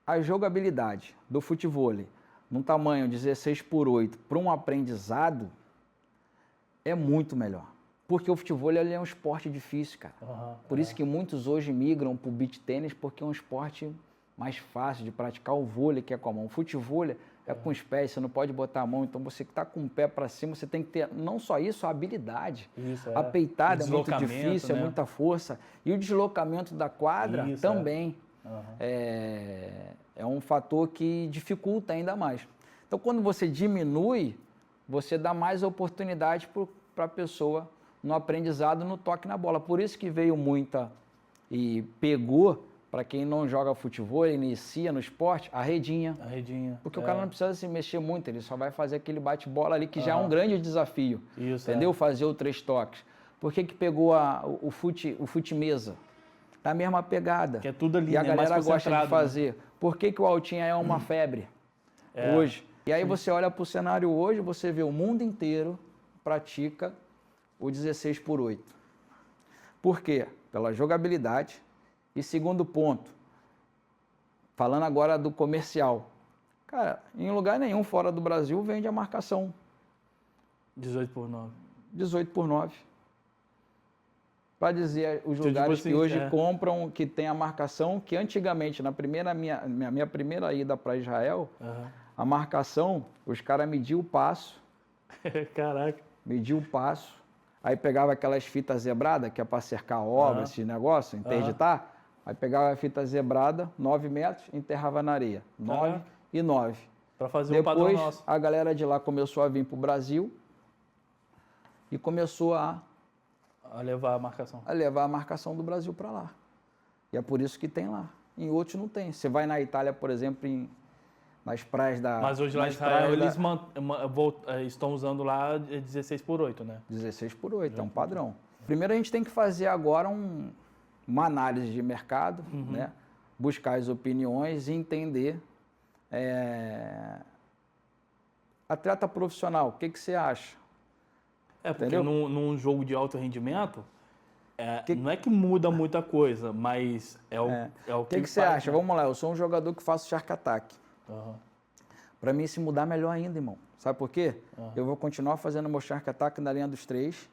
a jogabilidade do futevôlei num tamanho 16:8 para um aprendizado é muito melhor. Porque o futevôlei ele é um esporte difícil, cara. Por isso que muitos hoje migram para o beach tênis, porque é um esporte mais fácil de praticar. O vôlei, que é com a mão. O futevôlei é com os pés, você não pode botar a mão. Então, você que está com o pé para cima, você tem que ter, não só isso, a habilidade. Isso, a peitada é muito deslocamento, difícil, né? é muita força. E o deslocamento da quadra Isso, também é um fator que dificulta ainda mais. Então, quando você diminui, você dá mais oportunidade para a pessoa no aprendizado, no toque na bola. Por isso que veio muita e pegou, para quem não joga futebol, inicia no esporte, a redinha. A redinha. Porque o cara não precisa se mexer muito, ele só vai fazer aquele bate-bola ali, que já é um grande desafio. Isso, entendeu? Fazer o 3 toques. Por que pegou o fute-mesa? Tá a mesma pegada. Que é tudo ali, e a né? galera Mais gosta de concentrado, fazer. né? Por que o altinha é uma febre hoje? E aí você olha para o cenário hoje, você vê o mundo inteiro pratica o 16:8. Por quê? Pela jogabilidade. E segundo ponto, falando agora do comercial. Cara, em lugar nenhum fora do Brasil vende a marcação 18:9. 18:9. Para dizer os lugares assim, que hoje compram, que tem a marcação, que antigamente, na minha primeira ida para Israel, a marcação, os caras mediam o passo. Caraca. Mediam o passo. Aí pegava aquelas fitas zebradas, que é para cercar a obra, esse negócio, interditar. Aí pegava a fita zebrada, 9 metros, enterrava na areia. 9 e 9. Para fazer o padrão nosso. Depois, a galera de lá começou a vir para o Brasil e começou a levar a marcação. A levar a marcação do Brasil para lá. E é por isso que tem lá. Em outros não tem. Você vai na Itália, por exemplo, nas praias da... Mas hoje lá em Israel eles estão usando lá 16:8, né? 16:8, é um padrão. Primeiro a gente tem que fazer agora uma análise de mercado, né? Buscar as opiniões e entender. Atleta profissional, o que você acha? Porque num jogo de alto rendimento, não é que muda muita coisa, mas é o que você acha? Né? Vamos lá, eu sou um jogador que faço shark attack. Para mim, se mudar, melhor ainda, irmão. Sabe por quê? Eu vou continuar fazendo meu shark attack na linha dos 3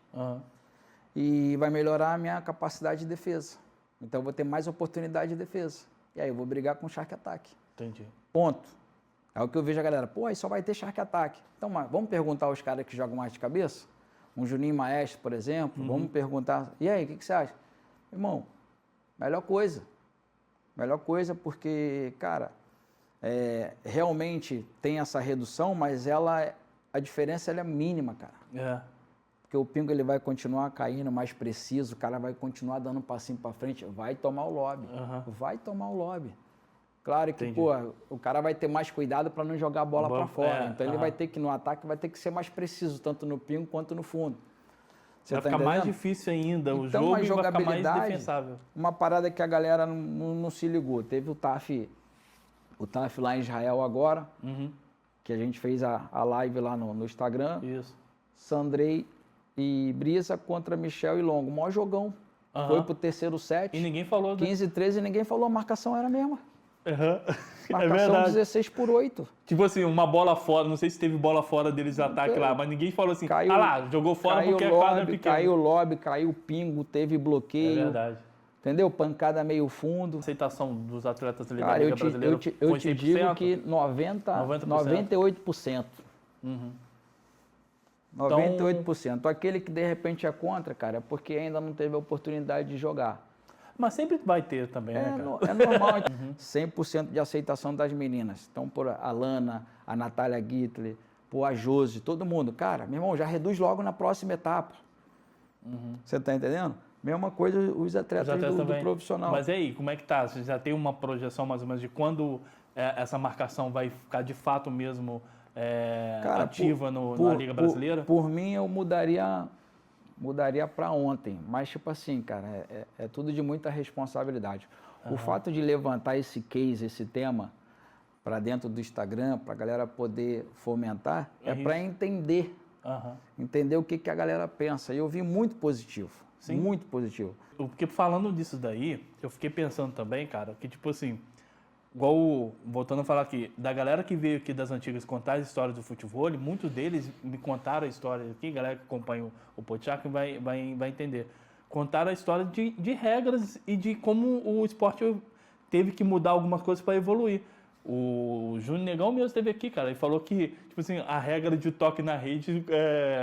e vai melhorar a minha capacidade de defesa. Então, eu vou ter mais oportunidade de defesa. E aí, eu vou brigar com shark attack. Entendi. Ponto. É o que eu vejo a galera. Pô, aí só vai ter shark attack. Então, vamos perguntar aos caras que jogam mais de cabeça? Um Juninho Maestro, por exemplo. Vamos perguntar. E aí, o que você acha? Irmão, melhor coisa. Melhor coisa porque, cara, realmente tem essa redução, mas a diferença ela é mínima, cara. Porque o pingo ele vai continuar caindo mais preciso, o cara vai continuar dando um passinho para frente, vai tomar o lobby. Vai tomar o lobby. Claro que, o cara vai ter mais cuidado para não jogar a bola para fora. Então, ele vai ter que, no ataque, vai ter que ser mais preciso, tanto no pingo quanto no fundo. Vai ficar mais difícil ainda o jogo e vai ficar mais defensável. Uma parada que a galera não se ligou. Teve o TAF lá em Israel agora, que a gente fez a live lá no Instagram. Isso. Sandrei e Brisa contra Michel e Longo. O maior jogão. Foi pro terceiro set. E ninguém falou. 15-13 e ninguém falou. A marcação era a mesma. Marcação 16:8. Tipo assim, uma bola fora, não sei se teve bola fora deles de ataque lá, mas ninguém falou assim, lá, jogou fora porque a quadra é pequena. Caiu o lobby, caiu o pingo, teve bloqueio. É verdade. Entendeu? Pancada meio fundo. A aceitação dos atletas da Liga Brasileira eu te digo que 98%. 98%. Aquele que de repente é contra, cara, é porque ainda não teve a oportunidade de jogar. Mas sempre vai ter também, né, cara? É normal. 100% de aceitação das meninas. Então, por a Lana, a Natália Gittler, por a Josi, todo mundo. Cara, meu irmão, já reduz logo na próxima etapa. Você tá entendendo? Mesma coisa os atletas do profissional. Mas e aí, como é que tá? Você já tem uma projeção mais ou menos de quando essa marcação vai ficar de fato mesmo ativa na Liga Brasileira? Por mim, eu mudaria para ontem, mas tipo assim, cara, é tudo de muita responsabilidade. O fato de levantar esse case, esse tema, para dentro do Instagram, para a galera poder fomentar, para entender, entender o que a galera pensa. E eu vi muito positivo, muito positivo. Porque falando disso daí, eu fiquei pensando também, cara, que tipo assim, voltando a falar aqui, da galera que veio aqui das antigas contar as histórias do futebol, muitos deles me contaram a história aqui, galera que acompanha o Podchak vai entender. Contaram a história de regras e de como o esporte teve que mudar algumas coisas para evoluir. O Júnior Negão mesmo esteve aqui, cara, e falou que, tipo assim, a regra de toque na rede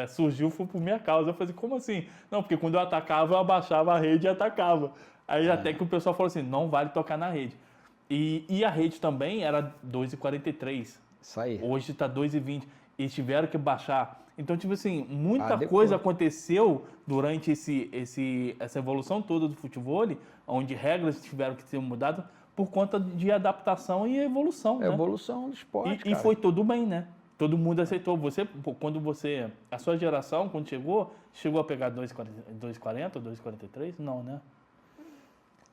surgiu foi por minha causa. Eu falei assim, como assim? Não, porque quando eu atacava, eu abaixava a rede e atacava. Aí até que o pessoal falou assim, não vale tocar na rede. E a rede também era 2,43. Isso aí. Hoje está 2,20. E tiveram que baixar. Então, tipo assim, muita coisa aconteceu durante essa evolução toda do futebol, onde regras tiveram que ser mudadas por conta de adaptação e evolução. Evolução do esporte, e foi tudo bem, né? Todo mundo aceitou. A sua geração, quando chegou a pegar 2,40 ou 2,43? Não, né?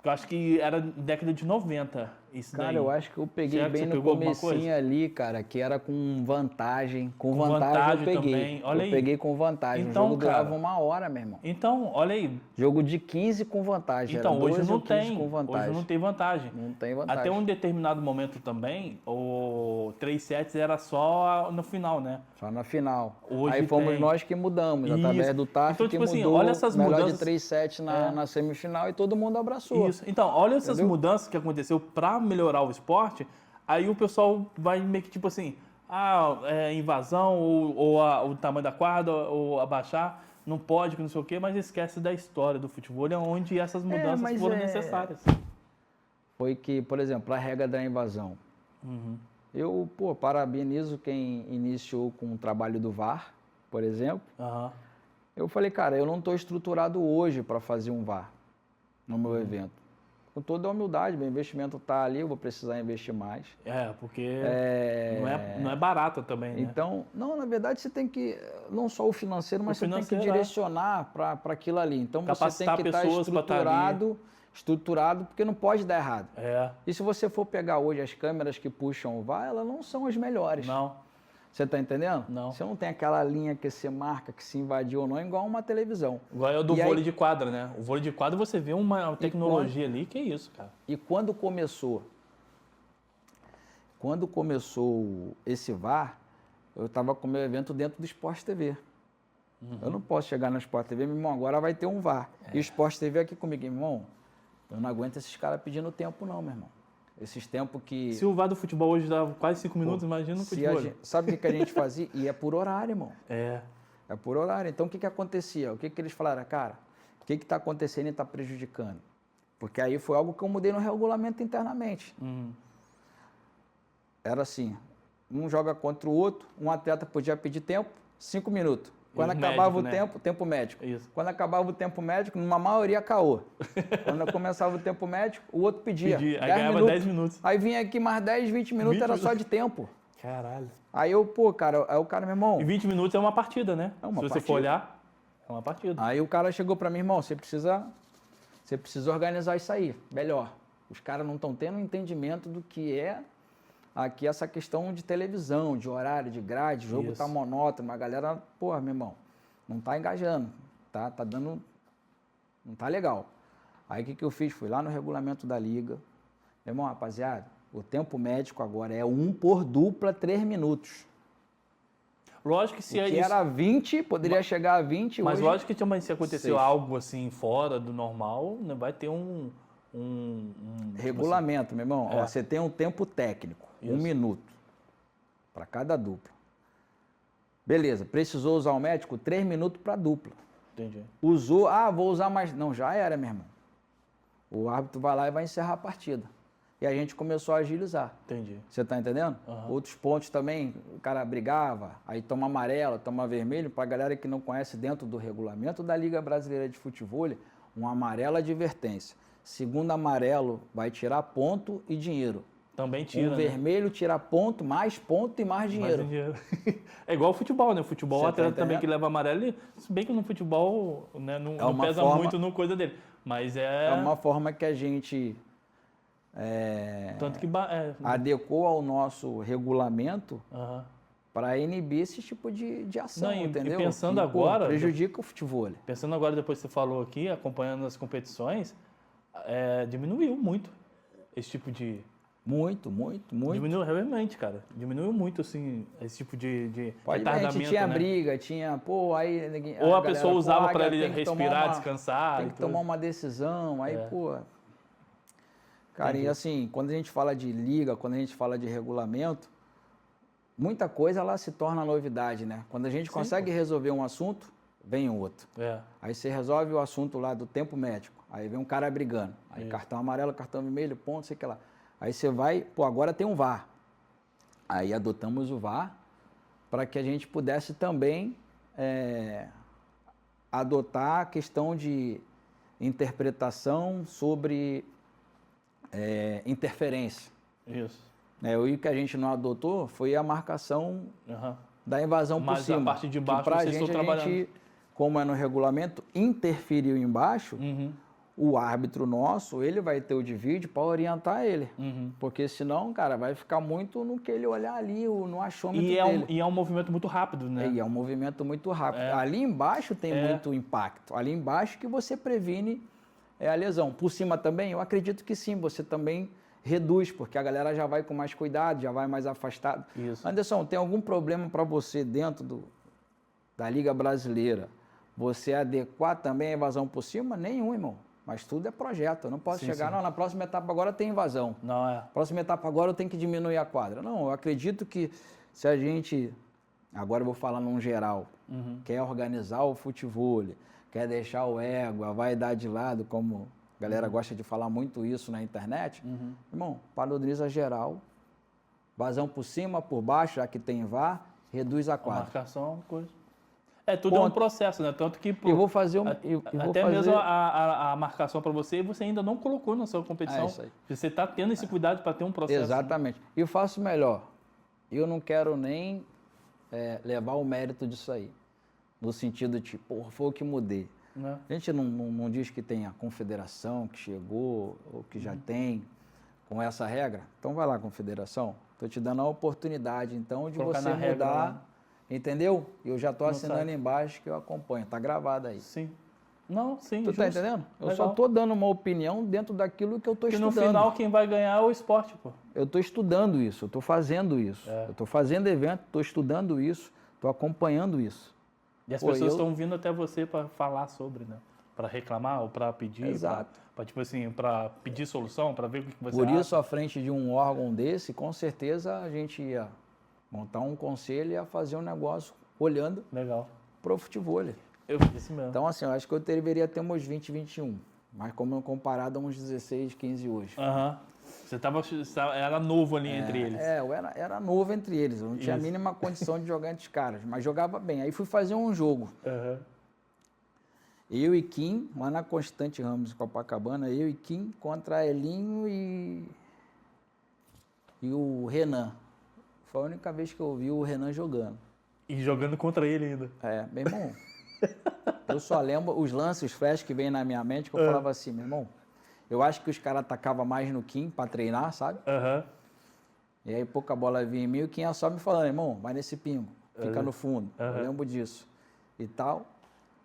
Eu acho que era década de 90, isso daí. Cara, eu acho que eu peguei bem no comecinho ali, cara, que era com vantagem. Com vantagem eu peguei. Também. Olha aí. Eu peguei com vantagem. Então, o jogo durava 1 hora, meu irmão. Então, olha aí. Jogo de 15 com vantagem. Então, hoje não tem. Com vantagem. Hoje não tem vantagem. Não tem vantagem. Até um determinado momento também, o 3 sets era só no final, né? Só na final. Hoje aí fomos nós que mudamos, através do TAF, então, tipo que assim, mudou olha essas melhor mudanças, de 3 sets na semifinal e todo mundo abraçou. Isso. Então, olha essas mudanças que aconteceu para melhorar o esporte, aí o pessoal vai meio que tipo assim, invasão ou o tamanho da quadra ou abaixar, não pode, que não sei o quê, mas esquece da história do futebol, onde essas mudanças foram necessárias. Foi que, por exemplo, a regra da invasão. Eu, parabenizo quem iniciou com o trabalho do VAR, por exemplo. Eu falei, cara, eu não estou estruturado hoje para fazer um VAR no meu evento. Com toda a humildade, meu investimento está ali, eu vou precisar investir mais. Porque não é barato também, né? Então, na verdade você tem que, não só o financeiro, mas você tem que direcionar para aquilo ali. Então você tem que estar estruturado, porque não pode dar errado. E se você for pegar hoje as câmeras que puxam o VAR, elas não são as melhores. Não. Você está entendendo? Não. Você não tem aquela linha que você marca, que se invadiu ou não, igual uma televisão. Igual é o do vôlei de quadra, né? O vôlei de quadra você vê uma tecnologia ali, que é isso, cara. E quando começou esse VAR, eu estava com o meu evento dentro do Sport TV. Eu não posso chegar no Sport TV, meu irmão, agora vai ter um VAR. E o Sport TV aqui comigo, irmão, eu não aguento esses caras pedindo tempo não, meu irmão. Esses tempos que... Se o VAR do futebol hoje dá quase 5 minutos, imagina o futebol. Sabe o que a gente fazia? E é por horário, irmão. É por horário. Então, o que acontecia? O que eles falaram? Cara, o que está acontecendo e está prejudicando? Porque aí foi algo que eu mudei no regulamento internamente. Era assim, um joga contra o outro, um atleta podia pedir tempo, 5 minutos. Quando acabava o tempo médico. Isso. Quando acabava o tempo médico, numa maioria caô. Quando começava o tempo médico, o outro pedia. Aí ganhava 10 minutos. Aí vinha aqui mais 10, 20 minutos, era só de tempo. Caralho. Aí o cara, meu irmão... E 20 minutos é uma partida, né? Se você for olhar, é uma partida. Aí o cara chegou pra mim, irmão, você precisa organizar isso aí, melhor. Os caras não estão tendo entendimento do que é aqui essa questão de televisão, de horário, de grade, o jogo tá monótono, a galera, meu irmão, não tá engajando, tá dando, não tá legal. Aí o que eu fiz? Fui lá no regulamento da liga, meu irmão, rapaziada, o tempo médico agora é 1 por dupla, 3 minutos. Lógico que se é isso... era 20, poderia chegar a 20 mas hoje... Mas lógico que também se aconteceu algo assim fora do normal, né, vai ter um regulamento, meu irmão. Ó, você tem um tempo técnico, 1 minuto para cada dupla. Beleza, precisou usar o médico, 3 minutos para dupla. Entendi. Usou, vou usar mais. Não, já era, meu irmão. O árbitro vai lá e vai encerrar a partida. E a gente começou a agilizar. Entendi. Você tá entendendo? Outros pontos também, o cara brigava, aí toma amarelo, toma vermelho. Para a galera que não conhece, dentro do regulamento da Liga Brasileira de Futebol, um amarelo é advertência. Segundo amarelo, vai tirar ponto e dinheiro. Também tira, vermelho tira ponto e mais dinheiro. É igual o futebol, né? O futebol, o atleta também que leva amarelo, se bem que no futebol, né, não pesa muito no coisa dele. Mas é uma forma que a gente tanto que adequou ao nosso regulamento para inibir esse tipo de ação, entendeu? E pensando agora... prejudica o futebol. Pensando agora, depois que você falou aqui, acompanhando as competições... diminuiu muito esse tipo de Muito, muito, muito. Diminuiu realmente, cara. Diminuiu muito, assim, esse tipo de Pode ver, a retardamento, gente tinha né? briga, tinha, pô, aí... Ou a galera, pessoa usava para ele tem que respirar, descansar. Tem que tomar uma decisão, aí, pô... Cara, Entendi. e assim, quando a gente fala de liga, quando a gente fala de regulamento, muita coisa lá se torna novidade, né? Quando a gente consegue resolver um assunto, vem outro. Aí você resolve o assunto lá do tempo médico, aí vem um cara brigando, aí cartão amarelo, cartão vermelho, ponto, sei o que lá. Aí você vai, pô, agora tem um VAR. Aí adotamos o VAR para que a gente pudesse também adotar a questão de interpretação sobre interferência. Isso. E o que a gente não adotou foi a marcação da invasão por cima. Mas a parte de baixo que pra vocês estão trabalhando. A gente, como é no regulamento, interferiu embaixo, o árbitro nosso, ele vai ter o divide para orientar ele. Porque senão, cara, vai ficar muito no que ele olhar ali, no achômetro dele. E é um movimento muito rápido, né? E é um movimento muito rápido. Ali embaixo tem muito impacto. Ali embaixo que você previne a lesão. Por cima também, eu acredito que sim, você também reduz, porque a galera já vai com mais cuidado, já vai mais afastado. Isso. Anderson, tem algum problema para você dentro da Liga Brasileira? Você adequar também a invasão por cima? Nenhum, irmão. Mas tudo é projeto. Eu não posso chegar, não, na próxima etapa agora tem invasão. Não é. Próxima etapa agora eu tenho que diminuir a quadra. Não, eu acredito que se a gente, agora eu vou falar num geral, quer organizar o futevôlei, quer deixar o ego, a vaidade de lado, como a galera gosta de falar muito isso na internet, irmão, padroniza geral, vazão por cima, por baixo, já que tem VAR, reduz a quadra. A marcação, coisa. Tudo é um processo, né? Tanto que... Eu vou fazer mesmo a marcação para você ainda não colocou na sua competição. Isso aí. Você está tendo esse cuidado para ter um processo. Exatamente. E eu faço melhor. Eu não quero nem levar o mérito disso aí. No sentido de, porra, foi o que mudei. Né? A gente não diz que tem a confederação que chegou ou que já tem com essa regra. Então vai lá, confederação. Estou te dando a oportunidade, então, de você mudar... Regra, entendeu? Eu já estou assinando embaixo que eu acompanho. Está gravado aí. Sim. Não, sim. Tu tá entendendo? Eu só estou dando uma opinião dentro daquilo que eu estou estudando. Porque no final quem vai ganhar é o esporte, pô. Eu estou estudando isso, eu estou fazendo isso. Eu estou fazendo evento, estou estudando isso, estou acompanhando isso. E as pessoas estão vindo até você para falar sobre, né? Para reclamar ou para pedir. Exato. Para tipo assim, para pedir solução, para ver o que você Por acha. isso, à frente de um órgão desse, com certeza a gente ia montar um conselho e ia fazer um negócio olhando para o futevôlei. Eu disse mesmo. Então, assim, eu acho que eu deveria ter uns 20, 21. Mas como comparado a uns 16, 15 hoje. Você era novo ali entre eles. Eu era novo entre eles. Eu não tinha a mínima condição de jogar entre os caras. Mas jogava bem. Aí fui fazer um jogo. Eu e Kim, lá na Constante Ramos, Copacabana, eu e Kim contra Elinho e o Renan. Foi a única vez que eu vi o Renan jogando. E jogando contra ele ainda. Meu irmão, eu só lembro os lances, os flashes que vem na minha mente, que eu falava assim, meu irmão, eu acho que os caras atacavam mais no Kim para treinar, sabe? E aí pouca bola vinha em mim, o Kim ia só me falando, irmão, vai nesse pingo, fica no fundo. Eu lembro disso e tal.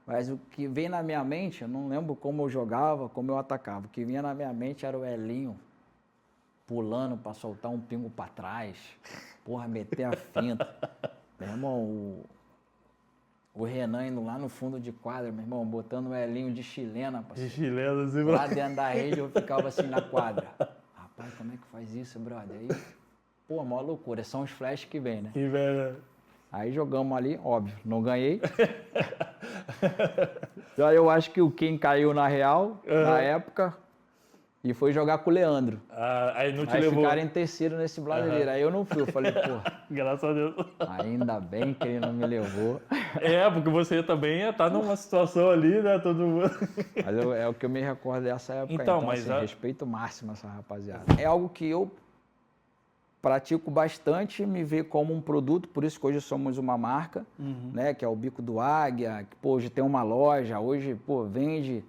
Mas o que vem na minha mente, eu não lembro como eu jogava, como eu atacava. O que vinha na minha mente era o Elinho pulando para soltar um pingo para trás. Porra, meter a finta. Meu irmão, o Renan indo lá no fundo de quadra, meu irmão, botando o Elinho de chilena. De chilena, assim, lá dentro da rede eu ficava assim na quadra. Rapaz, como é que faz isso, brother? Aí, pô, maior loucura. São os flashes que vem, né? Que velho. Aí jogamos ali, óbvio, não ganhei. Então eu acho que o Kim caiu na real, na época, e foi jogar com o Leandro. Aí não te aí levou. Ficaram em terceiro nesse brasileiro. Aí eu não fui, eu falei, pô. Graças a Deus. Ainda bem que ele não me levou. Porque você também ia estar numa situação ali, né? Todo mundo. Mas é o que eu me recordo dessa época. Então mas assim, respeito máximo essa rapaziada. É algo que eu pratico bastante, me vê como um produto, por isso que hoje somos uma marca, né, que é o Bico do Águia, que pô, hoje tem uma loja, hoje pô, vende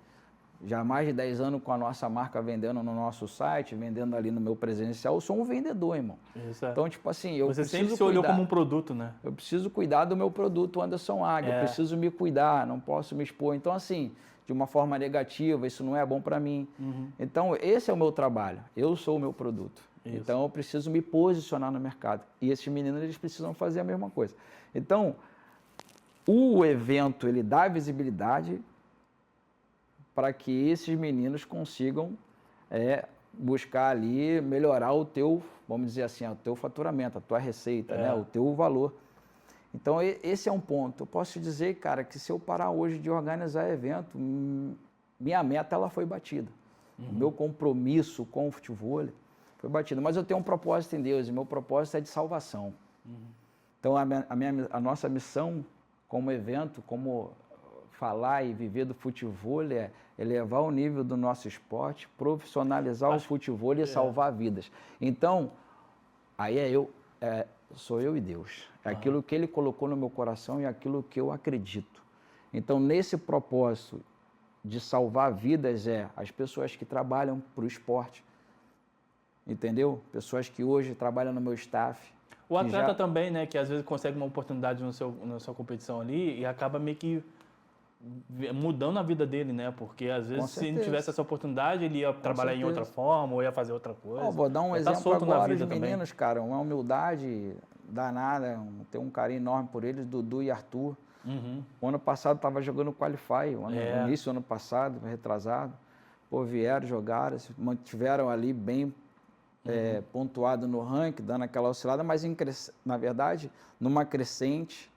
já há mais de 10 anos com a nossa marca vendendo no nosso site, vendendo ali no meu presencial. Eu sou um vendedor, irmão. Isso é. Então, tipo assim, eu Você preciso sempre se olhou como um produto, né? Eu preciso cuidar do meu produto Anderson Águia, eu preciso me cuidar, não posso me expor. Então, assim, de uma forma negativa, isso não é bom para mim. Então, esse é o meu trabalho, eu sou o meu produto. Isso. Então, eu preciso me posicionar no mercado. E esses meninos, eles precisam fazer a mesma coisa. Então, o evento, ele dá visibilidade para que esses meninos consigam buscar ali, melhorar o teu, vamos dizer assim, o teu faturamento, a tua receita, né? O teu valor. Então, esse é um ponto. Eu posso te dizer, cara, que se eu parar hoje de organizar evento, minha meta ela foi batida. O meu compromisso com o futebol foi batido. Mas eu tenho um propósito em Deus, e meu propósito é de salvação. Então, a nossa missão como evento, como falar e viver do futebol é elevar o nível do nosso esporte, profissionalizar o futebol e salvar vidas. Então, aí sou eu e Deus. É aquilo que Ele colocou no meu coração e aquilo que eu acredito. Então, nesse propósito de salvar vidas as pessoas que trabalham para o esporte, entendeu? Pessoas que hoje trabalham no meu staff. O atleta também, né, que às vezes consegue uma oportunidade na sua competição ali e acaba meio que mudando a vida dele, né? Porque às vezes se não tivesse essa oportunidade, ele ia trabalhar em outra forma ou ia fazer outra coisa. Vou dar um exemplo agora de meninos, cara, uma humildade danada, ter um carinho enorme por eles, Dudu e Arthur. O ano passado estava jogando Qualify, no início do ano passado, retrasado. Vieram, jogaram, se mantiveram ali bem pontuado no ranking, dando aquela oscilada, mas na verdade, numa crescente.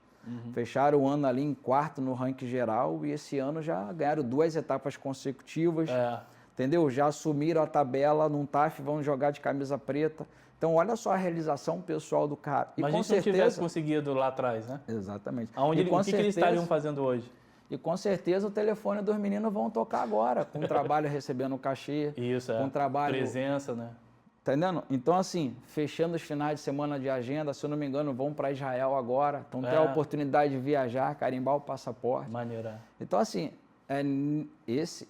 Fecharam o ano ali em quarto no ranking geral e esse ano já ganharam 2 etapas consecutivas, entendeu? Já assumiram a tabela num TAF, vão jogar de camisa preta. Então, olha só a realização pessoal do cara. E imagina se não tivesse conseguido lá atrás, né? Exatamente. O que eles estariam fazendo hoje? E com certeza o telefone dos meninos vão tocar agora, com o trabalho recebendo cachê, com trabalho... presença, né? Tá entendendo? Então, assim, fechando os finais de semana de agenda, se eu não me engano, vão para Israel agora. Então, tem a oportunidade de viajar, carimbar o passaporte. Maneira. Então, assim,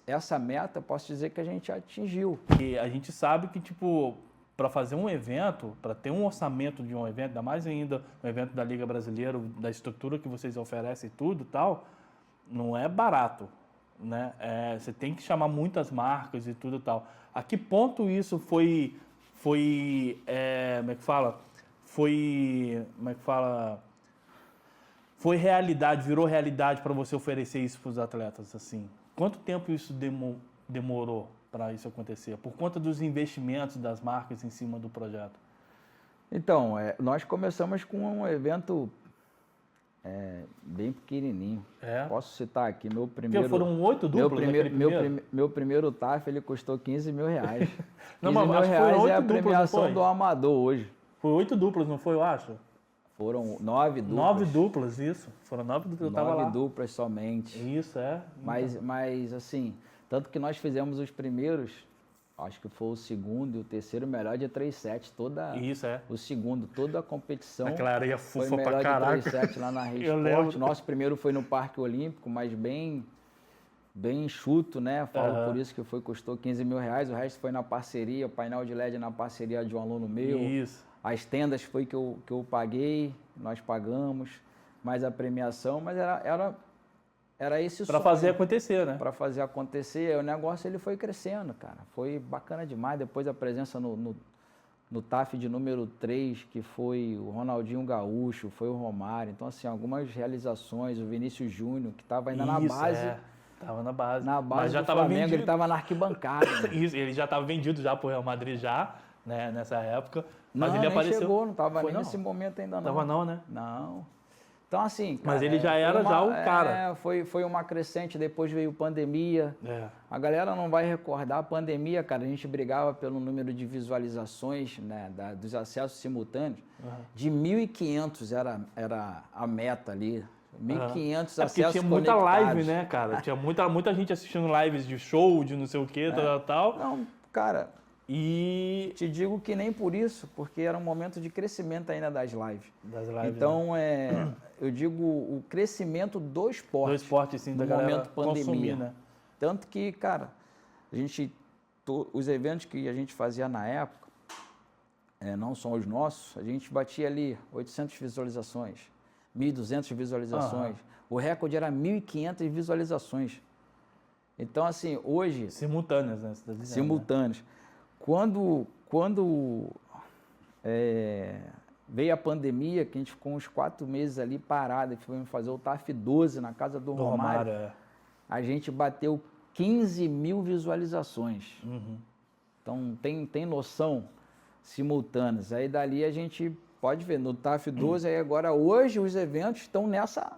essa meta, posso dizer que a gente atingiu. E a gente sabe que, tipo, para fazer um evento, para ter um orçamento de um evento, ainda mais ainda um evento da Liga Brasileira, da estrutura que vocês oferecem e tudo e tal, não é barato, né? Você tem que chamar muitas marcas e tudo e tal. A que ponto isso foi realidade, virou realidade para você oferecer isso para os atletas, assim? Quanto tempo isso demorou para isso acontecer? Por conta dos investimentos das marcas em cima do projeto? Então, nós começamos com um evento bem pequenininho. Posso citar aqui, meu primeiro... Porque foram 8 duplos meu primeiro TAF, ele custou 15 mil reais. Não, 15 mil reais é a premiação do amador hoje. Foi 8 duplas, não foi, eu acho? Foram 9 duplas. 9 duplas, isso. Foram 9 duplas, eu tava lá. 9 duplas somente. Isso, Mas, assim, tanto que nós fizemos os primeiros, acho que foi o segundo e o terceiro melhor de 3-7, o segundo, toda a competição. Aquela areia fufa foi melhor pra caraca. De 3-7 lá na Rede Esporte. Nosso primeiro foi no Parque Olímpico, mas bem enxuto, né? Falo por isso que custou 15 mil reais. O resto foi na parceria, o painel de LED na parceria de um aluno meu. Isso. As tendas foi que eu paguei, nós pagamos, mais a premiação, mas era esse sonho. Para fazer acontecer, né? Para fazer acontecer. O negócio ele foi crescendo, cara. Foi bacana demais. Depois a presença no TAF de número 3, que foi o Ronaldinho Gaúcho, foi o Romário. Então, assim, algumas realizações, o Vinícius Júnior, que estava ainda na base. Estava na base. Mas já estava vendido. Ele estava na arquibancada. Isso, ele já estava vendido já para o Real Madrid já, né, nessa época. Mas não, ele apareceu. Chegou, não estava nem nesse momento ainda não. Tava não, né? Não. Então, assim, cara, mas ele já era o cara. Foi uma crescente, depois veio pandemia. A galera não vai recordar a pandemia, cara. A gente brigava pelo número de visualizações, né, dos acessos simultâneos. De 1.500 era a meta ali. 1.500 acessos porque tinha muita live, né, cara? Tinha muita gente assistindo lives de show, de não sei o quê, tal. Não, cara... E te digo que nem por isso, porque era um momento de crescimento ainda das lives. Então, né? Eu digo o crescimento do esporte. Do esporte, sim, da galera momento pandemia. Consumir, né? Tanto que, cara, os eventos que a gente fazia na época, não são os nossos, a gente batia ali 800 visualizações, 1.200 visualizações. O recorde era 1.500 visualizações. Então, assim, hoje... Simultâneas, né? Simultâneas. Quando veio a pandemia, que a gente ficou uns 4 meses ali parado, e fomos fazer o TAF 12 na casa do Romário. A gente bateu 15 mil visualizações. Então, tem noção simultâneas. Aí dali a gente pode ver, no TAF 12, aí agora hoje os eventos estão nessa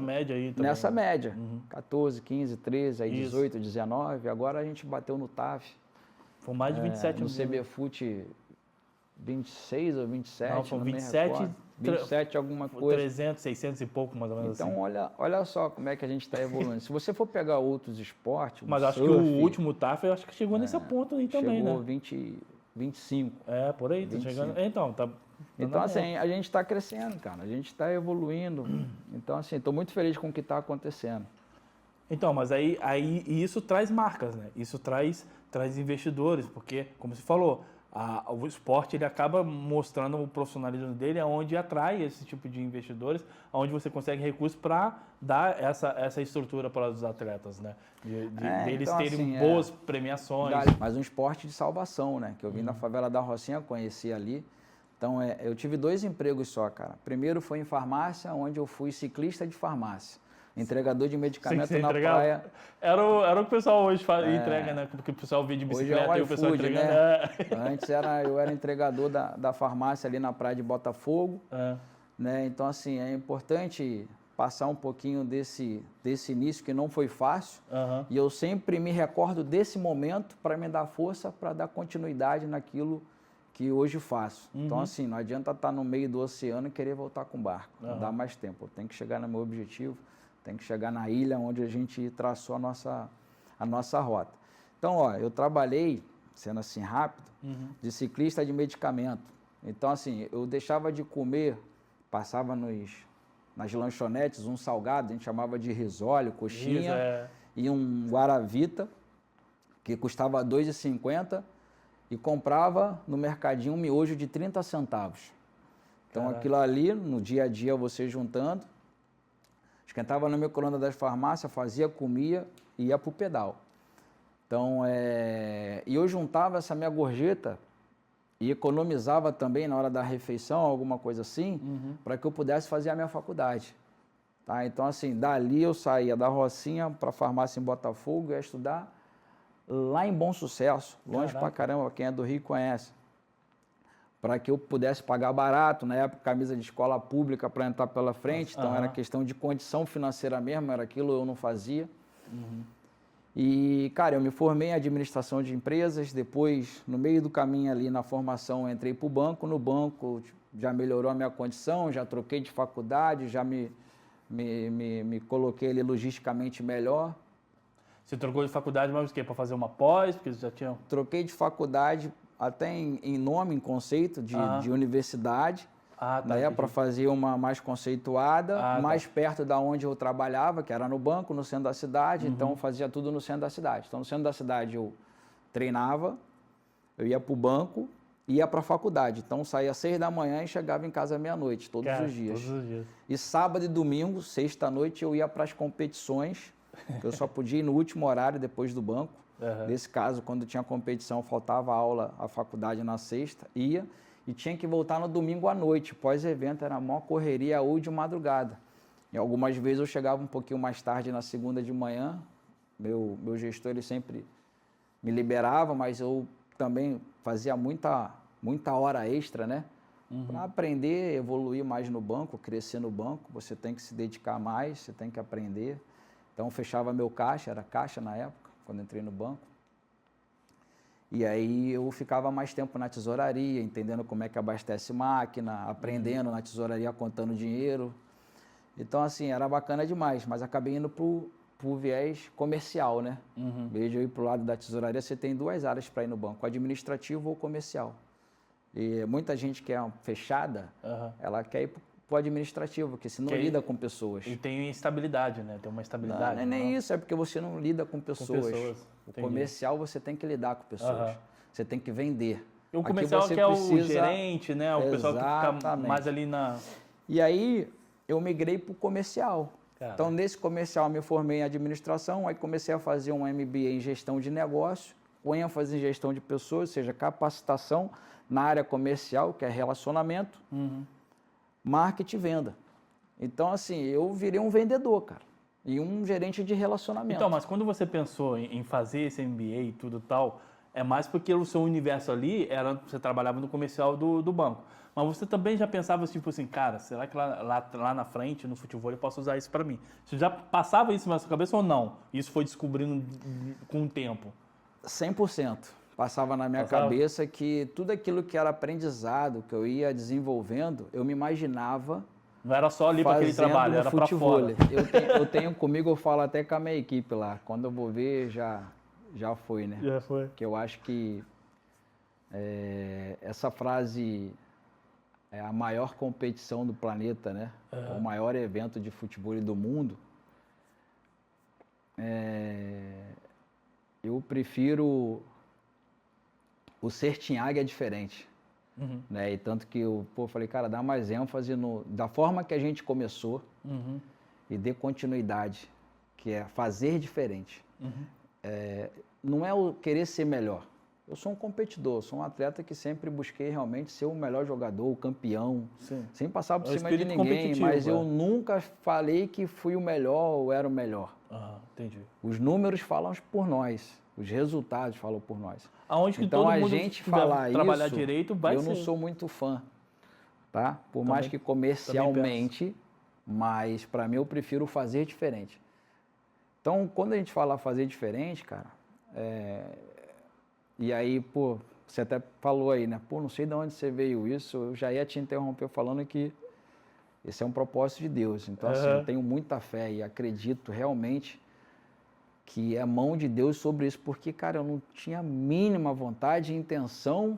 média aí também. Nessa média. 14, 15, 13, aí 18, 19. Agora a gente bateu no TAF. Foi mais de 27 mil. No CBFUT 26 ou 27. Não, foi 27. 27 alguma coisa. 300, 600 e pouco, mais ou menos então, assim. olha só como é que a gente está evoluindo. Se você for pegar outros esportes... Mas acho que o último TAF, eu acho que chegou nesse ponto aí também, chegou né? 25. Por aí, tá chegando. Então, assim, a gente está crescendo, cara. A gente está evoluindo. Então, assim, estou muito feliz com o que está acontecendo. Então, mas aí isso traz marcas, né? Isso traz investidores, porque, como você falou, o esporte ele acaba mostrando o profissionalismo dele, aonde atrai esse tipo de investidores, aonde você consegue recursos para dar essa estrutura para os atletas, né? Deles então, terem assim, boas premiações. Mas um esporte de salvação, né? Que eu vim da favela da Rocinha, conheci ali. Então, eu tive 2 empregos só, cara. Primeiro foi em farmácia, onde eu fui ciclista de farmácia. Entregador de medicamento na praia. Era o que o pessoal hoje entrega, né? Porque o pessoal vê de bicicleta hoje e o pessoal entregando. Né? Antes eu era entregador da farmácia ali na praia de Botafogo. Né? Então, assim, é importante passar um pouquinho desse início, que não foi fácil. E eu sempre me recordo desse momento para me dar força, para dar continuidade naquilo que hoje faço. Então, assim, não adianta estar no meio do oceano e querer voltar com o barco. Não dá mais tempo. Eu tenho que chegar no meu objetivo, tenho que chegar na ilha onde a gente traçou a nossa rota. Então, eu trabalhei, sendo assim rápido, de ciclista de medicamento. Então, assim, eu deixava de comer, passava nas lanchonetes um salgado, a gente chamava de risole, coxinha, e um guaravita, que custava R$ 2,50, e comprava no mercadinho um miojo de 30 centavos. Então, aquilo ali, no dia a dia, você juntando, esquentava no micro-ondas das farmácias, fazia, comia e ia para o pedal. Então, e eu juntava essa minha gorjeta e economizava também na hora da refeição, alguma coisa assim, para que eu pudesse fazer a minha faculdade. Tá? Então, assim, dali eu saía da Rocinha para a farmácia em Botafogo, ia estudar lá em Bom Sucesso, longe pra caramba, quem é do Rio conhece, para que eu pudesse pagar barato, na época camisa de escola pública para entrar pela frente, então era questão de condição financeira mesmo, era aquilo eu não fazia. E, cara, eu me formei em administração de empresas, depois, no meio do caminho ali na formação, eu entrei para o banco, no banco já melhorou a minha condição, já troquei de faculdade, já me coloquei ali logisticamente melhor. Você trocou de faculdade, mas o quê? Para fazer uma pós? Porque você já tinha... Troquei de faculdade até em nome, em conceito de universidade, né, para fazer uma mais conceituada, mais perto da onde eu trabalhava, que era no banco, no centro da cidade, então eu fazia tudo no centro da cidade. Então, no centro da cidade eu treinava, eu ia para o banco, ia para a faculdade. Então, saía às 6 da manhã e chegava em casa à meia-noite, todos os dias. E sábado e domingo, sexta-noite, eu ia para as competições. Eu só podia ir no último horário depois do banco. Nesse caso, quando tinha competição, faltava aula, a faculdade na sexta, ia e tinha que voltar no domingo à noite. Pós-evento era a maior correria ou de madrugada. E algumas vezes eu chegava um pouquinho mais tarde na segunda de manhã. Meu gestor ele sempre me liberava, mas eu também fazia muita hora extra, né? Para aprender, evoluir mais no banco, crescer no banco, você tem que se dedicar mais, você tem que aprender. Então, fechava meu caixa, era caixa na época, quando entrei no banco. E aí eu ficava mais tempo na tesouraria, entendendo como é que abastece máquina, aprendendo na tesouraria, contando dinheiro. Então, assim, era bacana demais, mas acabei indo pro viés comercial, né? Em vez de eu ir pro lado da tesouraria, você tem 2 áreas para ir no banco, administrativo ou comercial. E muita gente que é fechada, ela quer ir pro administrativo, porque você não lida com pessoas. E tem estabilidade, né? Tem uma estabilidade. Não é nem isso, é porque você não lida com pessoas. O comercial você tem que lidar com pessoas. Você tem que vender. E o comercial que é o gerente, né? O pessoal que fica mais ali na... E aí eu migrei para o comercial. Cara. Então nesse comercial eu me formei em administração, aí comecei a fazer um MBA em gestão de negócio, com ênfase em gestão de pessoas, ou seja, capacitação na área comercial, que é relacionamento, marketing e venda. Então, assim, eu virei um vendedor, cara, e um gerente de relacionamento. Então, mas quando você pensou em fazer esse MBA e tudo tal, é mais porque o seu universo ali era, você trabalhava no comercial do banco. Mas você também já pensava, tipo assim, cara, será que lá na frente, no futebol, eu posso usar isso para mim? Você já passava isso na sua cabeça ou não? Isso foi descobrindo com o tempo? 100%. Passava na minha cabeça que tudo aquilo que era aprendizado, que eu ia desenvolvendo, eu me imaginava. Não era só ali para aquele trabalho, era para fora. Eu tenho comigo, eu falo até com a minha equipe lá. Quando eu vou ver, já foi, né? Já foi. Que eu acho que essa frase é a maior competição do planeta, né? O maior evento de futebol do mundo. Eu prefiro o Sertinhaga é diferente. Né? E tanto que eu falei, cara, dá mais ênfase da forma que a gente começou e dê continuidade, que é fazer diferente. Não é o querer ser melhor. Eu sou um competidor, sou um atleta que sempre busquei realmente ser o melhor jogador, o campeão, sem passar por cima de ninguém, mas eu nunca falei que fui o melhor ou era o melhor. Entendi. Os números falam por nós, os resultados falam por nós. Aonde que então todo a mundo gente falar trabalhar isso, direito, vai eu ser. não sou muito fã, tá? Por Também, mais que comercialmente, mas para mim eu prefiro fazer diferente. Então, quando a gente fala fazer diferente, cara, e aí, você até falou aí, né? Não sei de onde você veio isso, eu já ia te interromper falando que esse é um propósito de Deus. Então, assim, eu tenho muita fé e acredito realmente que é mão de Deus sobre isso, porque, cara, eu não tinha a mínima vontade, intenção,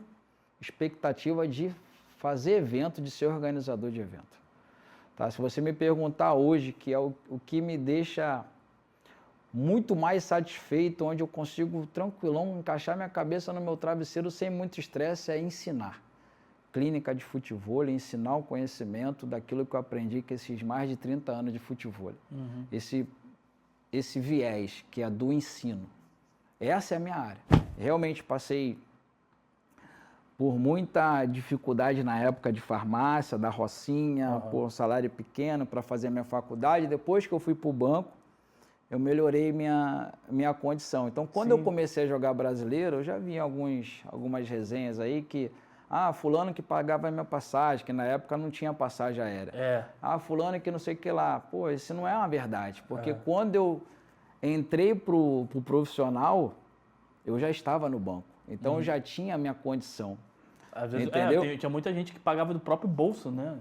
expectativa de fazer evento, de ser organizador de evento. Tá? Se você me perguntar hoje, que é o que me deixa muito mais satisfeito, onde eu consigo tranquilão encaixar minha cabeça no meu travesseiro sem muito estresse, é ensinar. Clínica de futebol, ensinar o conhecimento daquilo que eu aprendi com esses mais de 30 anos de futebol. Esse viés, que é do ensino. Essa é a minha área. Realmente passei por muita dificuldade na época de farmácia, da Rocinha, por salário pequeno para fazer a minha faculdade. Depois que eu fui para o banco, eu melhorei minha condição. Então, quando eu comecei a jogar brasileiro, eu já vi algumas resenhas aí que fulano que pagava a minha passagem, que na época não tinha passagem aérea. Fulano que não sei o que lá. Isso não é uma verdade, porque quando eu entrei pro profissional, eu já estava no banco. Então, eu já tinha a minha condição. Às vezes, entendeu? Tinha muita gente que pagava do próprio bolso, né?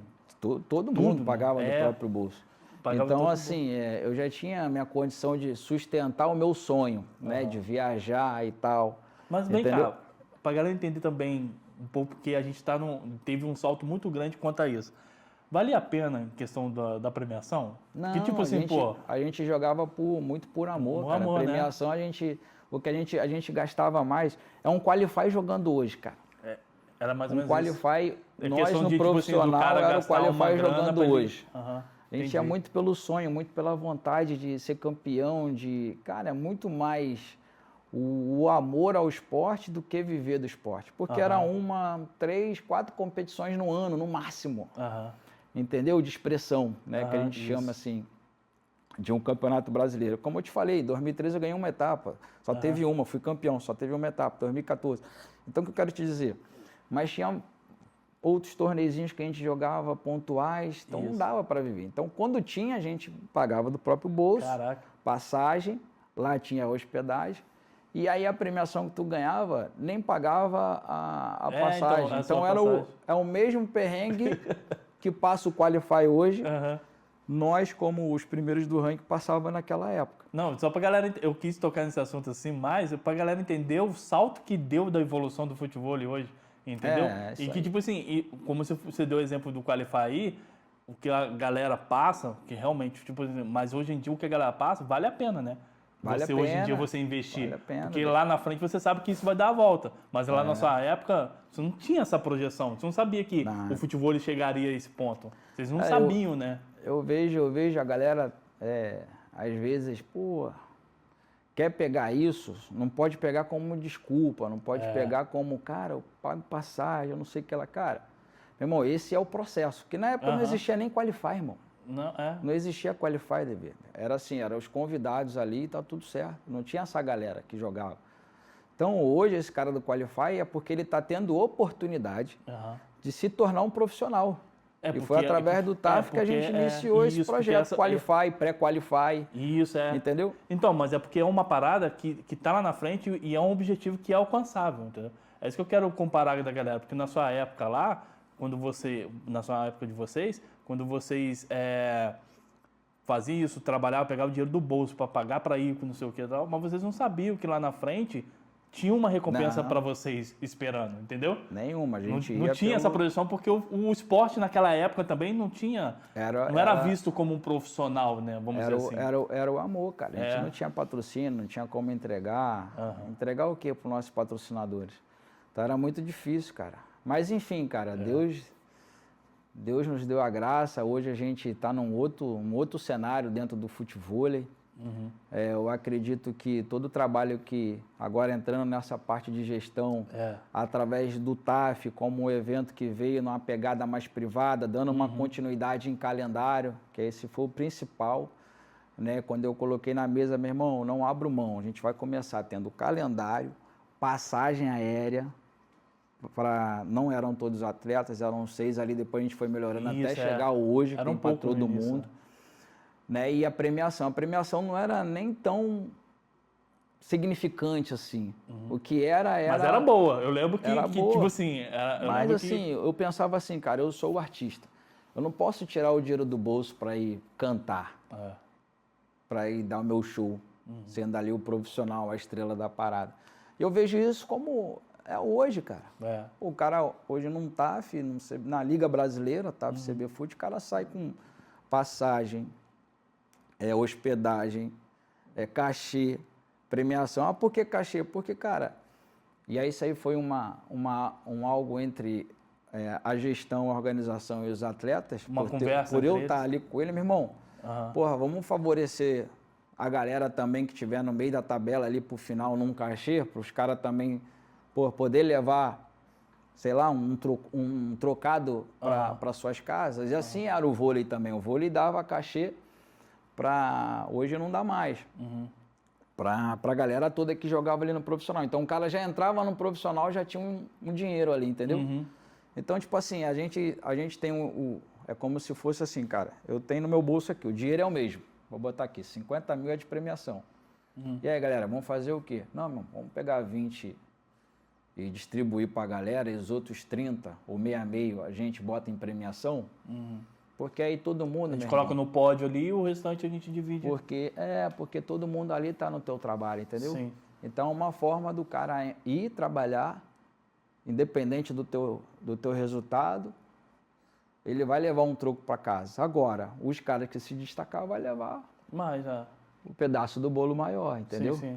Todo mundo pagava do próprio bolso. Pagava então, assim, eu já tinha a minha condição de sustentar o meu sonho, né? De viajar e tal. Mas vem cá, para a galera entender também um pouco, porque a gente teve um salto muito grande quanto a isso. Vale a pena em questão da premiação? Não, que, tipo assim, a gente jogava muito por amor, cara. Amor, a premiação, né? O que a gente gastava mais é um qualify jogando hoje, cara. Era mais ou menos qualify, nós no de, profissional tipo assim, era o qualify jogando hoje. A gente Entendi. é muito pelo sonho, muito pela vontade de ser campeão, cara, é muito mais o amor ao esporte do que viver do esporte. Porque era 3, 4 competições no ano, no máximo. Entendeu? De expressão, né? Que a gente chama assim, de um campeonato brasileiro. Como eu te falei, em 2013 eu ganhei uma etapa, só teve uma, fui campeão, só teve uma etapa, 2014. Então, o que eu quero te dizer? Mas tinha outros torneizinhos que a gente jogava pontuais, então não dava para viver. Então, quando tinha, a gente pagava do próprio bolso, passagem, lá tinha hospedagem, e aí a premiação que tu ganhava nem pagava a passagem. Então era o mesmo perrengue que passa o Qualify hoje, nós, como os primeiros do ranking, passava naquela época. Não, só pra galera, eu quis tocar nesse assunto assim mais, pra galera entender o salto que deu da evolução do futebol hoje. Entendeu? E que, tipo assim, como você deu o exemplo do Qualify aí, o que a galera passa, que realmente, tipo, mas hoje em dia o que a galera passa, vale a pena, né? Hoje em dia você investir. Vale a pena, porque lá na frente você sabe que isso vai dar a volta. Mas lá na sua época, você não tinha essa projeção. Você não sabia que o futebol chegaria a esse ponto. Vocês não sabiam, né? Eu vejo a galera, às vezes, quer pegar isso, não pode pegar como desculpa, não pode pegar como, cara, eu pago passagem, eu não sei o que lá, cara. Meu irmão, esse é o processo, que na época não existia nem Qualify, irmão. Não existia Qualify, dever. Era assim, eram os convidados ali e tá tudo certo. Não tinha essa galera que jogava. Então, hoje, esse cara do Qualify é porque ele está tendo oportunidade de se tornar um profissional. E foi através do TAF que a gente iniciou esse projeto, Qualify, pré-Qualify. Isso, Entendeu? Então, mas é porque é uma parada que tá lá na frente e é um objetivo que é alcançável, entendeu? É isso que eu quero comparar da galera, porque na sua época lá, na sua época de vocês, quando vocês faziam isso, trabalhavam, pegavam o dinheiro do bolso para pagar para ir, não sei o que tal, mas vocês não sabiam que lá na frente tinha uma recompensa para vocês esperando, entendeu? Nenhuma, a gente não tinha essa projeção, porque o esporte naquela época também não tinha, não era visto como um profissional, né? Vamos dizer assim. Era o amor, cara. A gente não tinha patrocínio, não tinha como entregar. Entregar o quê para os nossos patrocinadores? Então era muito difícil, cara. Mas enfim, cara, Deus nos deu a graça. Hoje a gente está num outro cenário dentro do futevôlei. Eu acredito que todo o trabalho que, agora entrando nessa parte de gestão, através do TAF, como um evento que veio numa pegada mais privada, dando uma continuidade em calendário, que esse foi o principal, né? Quando eu coloquei na mesa, meu irmão, não abro mão, a gente vai começar tendo calendário, passagem aérea, não eram todos atletas, eram 6 ali, depois a gente foi melhorando até chegar hoje, que tem para todo mundo. Né? E a premiação não era nem tão significante assim. O que era... Mas era boa, eu lembro que tipo assim... Mas assim, eu pensava assim, cara, eu sou o artista, eu não posso tirar o dinheiro do bolso para ir cantar, para ir dar o meu show, sendo ali o profissional, a estrela da parada. E eu vejo isso como... É hoje, cara. O cara hoje não tá, na Liga Brasileira, TAF CB Fute, o cara sai com passagem, hospedagem, cachê, premiação. Por que cachê? Porque, cara... E aí isso aí foi um algo entre a gestão, a organização e os atletas. Por eu estar ali com ele, meu irmão, porra, vamos favorecer a galera também que estiver no meio da tabela ali pro final num cachê, para os caras também... poder levar, sei lá, um trocado para suas casas. E assim era o vôlei também. O vôlei dava cachê para... Hoje não dá mais. Para a galera toda que jogava ali no profissional. Então o cara já entrava no profissional, já tinha um dinheiro ali, entendeu? Então, tipo assim, a gente tem é como se fosse assim, cara. Eu tenho no meu bolso aqui, o dinheiro é o mesmo. Vou botar aqui, 50 mil é de premiação. E aí, galera, vamos fazer o quê? Não, irmão, vamos pegar 20... e distribuir para a galera, e os outros 30 ou meio a meio a gente bota em premiação, porque aí todo mundo... A gente coloca no pódio ali e o restante a gente divide. Porque todo mundo ali está no teu trabalho, entendeu? Sim. Então, uma forma do cara ir trabalhar, independente do teu resultado, ele vai levar um troco para casa. Agora, os caras que se destacar vai levar mais o pedaço do bolo maior, entendeu? Sim, sim.